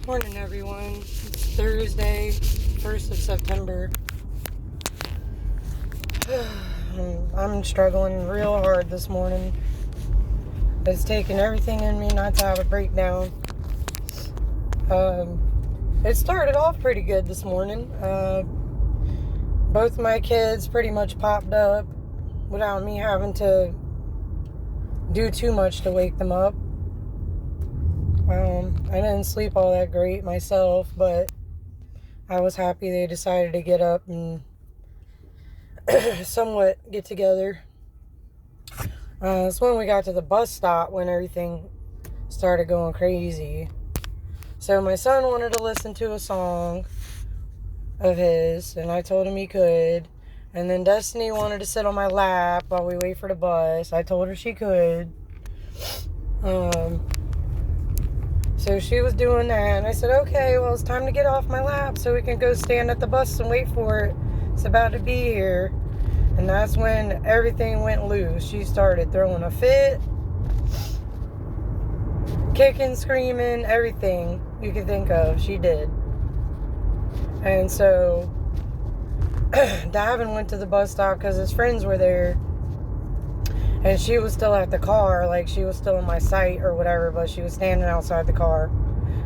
Morning, everyone. It's Thursday, 1st of September. I'm struggling real hard this morning. It's taken everything in me not to have a breakdown. It started off pretty good this morning. Both my kids pretty much popped up without me having to do too much to wake them up. I didn't sleep all that great myself, but I was happy they decided to get up and somewhat get together. It's when we got to the bus stop when everything started going crazy. So my son wanted to listen to a song of his, and I told him he could. And then Destiny wanted to sit on my lap while we wait for the bus. I told her she could. So she was doing that, and I said, okay, well, it's time to get off my lap so we can go stand at the bus and wait for it. It's about to be here. And that's when everything went loose. She started throwing a fit, kicking, screaming, everything you could think of, she did. And so Davin went to the bus stop because his friends were there. And she was still at the car, like she was still in my sight or whatever, but she was standing outside the car.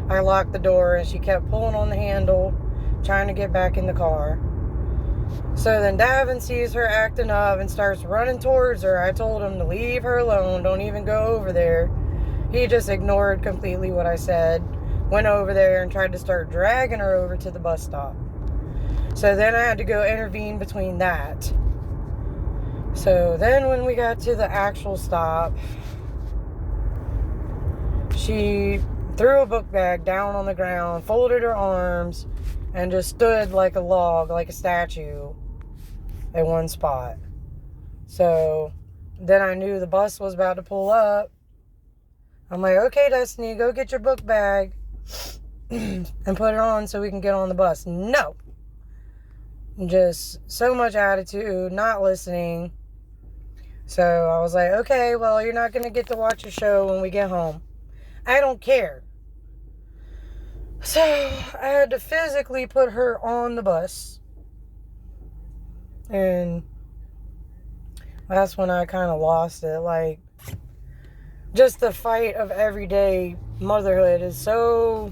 I locked the door and she kept pulling on the handle, trying to get back in the car. So then Davin sees her acting up and starts running towards her. I told him to leave her alone, don't even go over there. He just ignored completely what I said, went over there and tried to start dragging her over to the bus stop. So then I had to go intervene between that. So then when we got to the actual stop, she threw a book bag down on the ground, folded her arms, and just stood like a log, like a statue at one spot. So then I knew the bus was about to pull up. I'm like, okay, Destiny, go get your book bag and put it on so we can get on the bus. No. Just so much attitude, not listening. So I was like, okay, well, you're not going to get to watch a show when we get home. I don't care. So I had to physically put her on the bus. And that's when I kind of lost it. Like, just the fight of everyday motherhood is so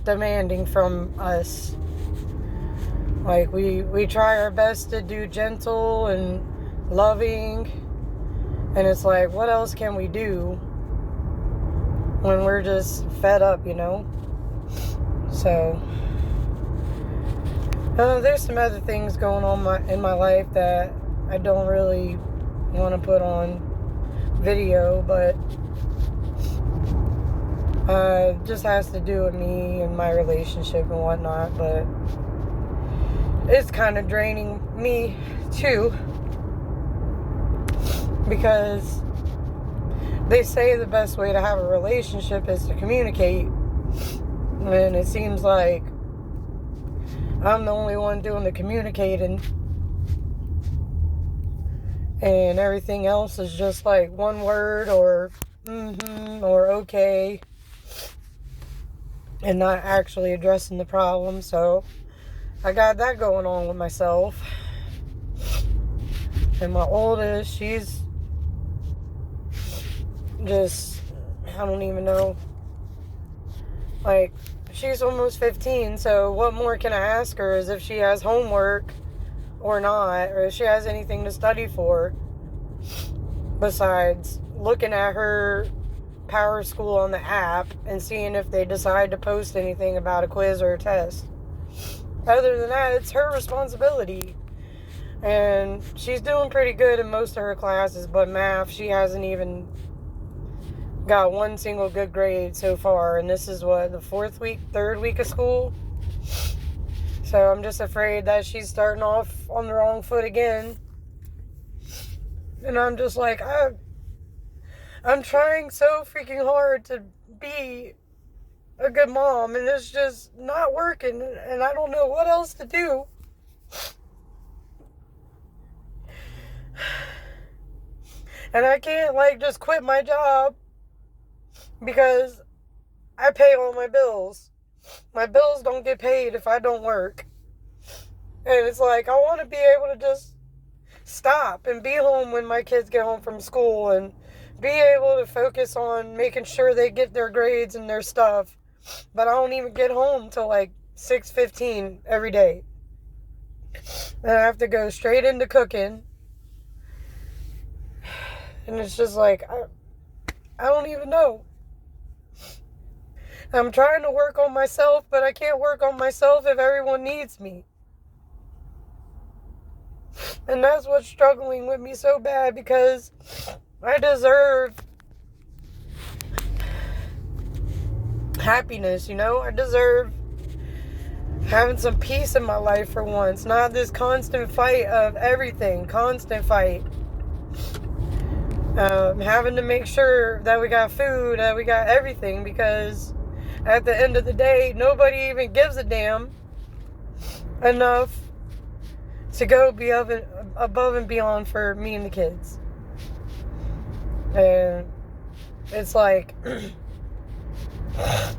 demanding from us. Like, we try our best to do gentle and loving. And it's like, what else can we do when we're just fed up, you know? So, there's some other things going on in my life that I don't really want to put on video, but just has to do with me and my relationship and whatnot. But it's kind of draining me too, because they say the best way to have a relationship is to communicate, and it seems like I'm the only one doing the communicating, and everything else is just like one word or or okay, and not actually addressing the problem. So I got that going on with myself. And my oldest, she's just, I don't even know, like, she's almost 15, so what more can I ask her is if she has homework or not, or if she has anything to study for, besides looking at her Power School on the app and seeing if they decide to post anything about a quiz or a test. Other than that, it's her responsibility. And she's doing pretty good in most of her classes, but math, she hasn't even got one single good grade so far. And this is what, the third week of school? So I'm just afraid that she's starting off on the wrong foot again. And I'm just like, I'm trying so freaking hard to be a good mom, and it's just not working, and I don't know what else to do. And I can't, like, just quit my job because I pay all my bills. My bills don't get paid if I don't work. And it's like, I want to be able to just stop and be home when my kids get home from school and be able to focus on making sure they get their grades and their stuff. But I don't even get home till like 6:15 every day. And I have to go straight into cooking. And it's just like, I don't even know. I'm trying to work on myself, but I can't work on myself if everyone needs me. And that's what's struggling with me so bad, because I deserve happiness, you know? I deserve having some peace in my life for once. Not this constant fight of everything. Constant fight. Having to make sure that we got food, that we got everything, because at the end of the day, nobody even gives a damn enough to go be above and beyond for me and the kids. And it's like,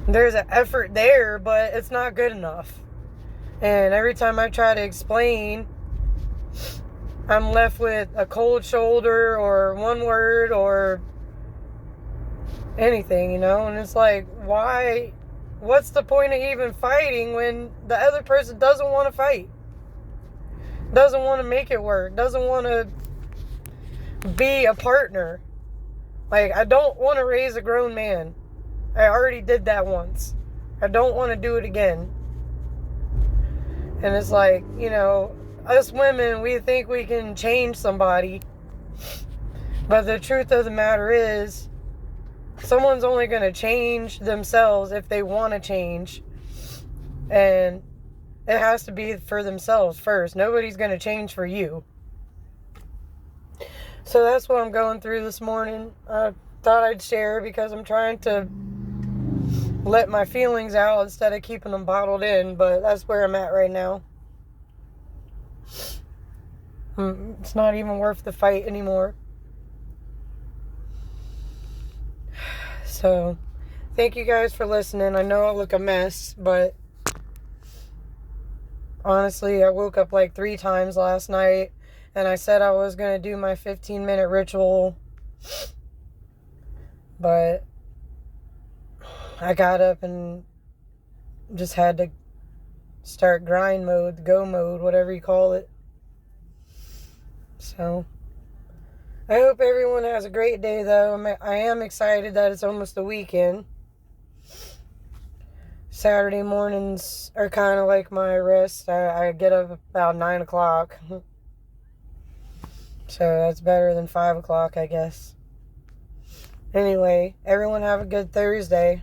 there's an effort there, but it's not good enough. And every time I try to explain, I'm left with a cold shoulder or one word or anything, you know? And it's like, why? What's the point of even fighting when the other person doesn't want to fight? Doesn't want to make it work. Doesn't want to be a partner. Like, I don't want to raise a grown man. I already did that once. I don't want to do it again. And it's like, you know, us women, we think we can change somebody. But the truth of the matter is, someone's only going to change themselves if they want to change. And it has to be for themselves first. Nobody's going to change for you. So that's what I'm going through this morning. I thought I'd share because I'm trying to let my feelings out instead of keeping them bottled in. But that's where I'm at right now. It's not even worth the fight anymore. So, thank you guys for listening. I know I look a mess, but honestly, I woke up like 3 times last night, and I said I was going to do my 15-minute ritual, but I got up and just had to start grind mode, go mode, whatever you call it. So, I hope everyone has a great day, though. I am excited that it's almost the weekend. Saturday mornings are kind of like my rest. I get up about 9 o'clock. So that's better than 5 o'clock, I guess. Anyway, everyone have a good Thursday.